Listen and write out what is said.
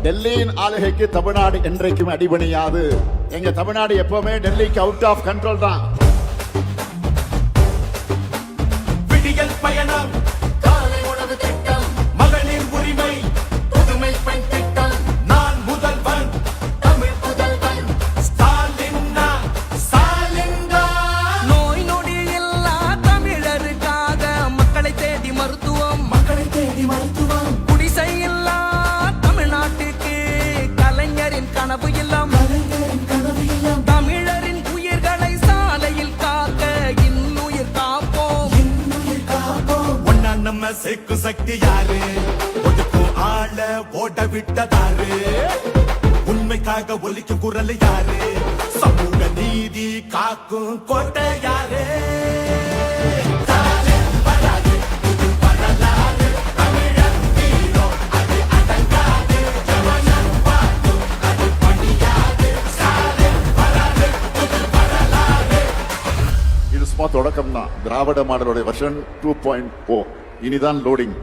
டெல்லியின் ஆளுகைக்கு தமிழ்நாடு என்றைக்கும் அடிபணியாது. எங்க தமிழ்நாடு எப்பவுமே டெல்லிக்கு அவுட் ஆஃப் கண்ட்ரோல் தான். விடியல் பயணம், காலை உணவு திட்டம், மகளிர் உரிமை, புதுமை பெண் திட்டம், நான் முதல்வன், தமிழ் புதல்வன், ஸ்டாலின்னா, ஸ்டாலின்தா. நோய் நொடி இல்லா தமிழருக்காக மக்களை தேடி மருத்துவம், மக்களை தேடி மருத்துவம், குடிசை இல்லா தமிழ்நாட்டுக்கு கலைஞரின் கனவு இல்லம், கலைஞரின் கனவு இல்லம், தமிழரின் உயிர்களை சாலையில் காக்க இன்னுயிர் காப்போம், இன்னுயிர் காப்போம். ஒன்னா நம்ம சேர்க்கும் சக்தி யாரு? ஒதுக்கும் ஆள ஓட விட்டதாரு? உண்மைக்காக ஒலிக்கும் குரல் யாரு? சமூக நீதி காக்கும் கோட்டை யாரு? இது சும்மா தொடக்கம் தான். திராவிட மாடலுடைய வெர்ஷன் 2.0 இனிதான் லோடிங்.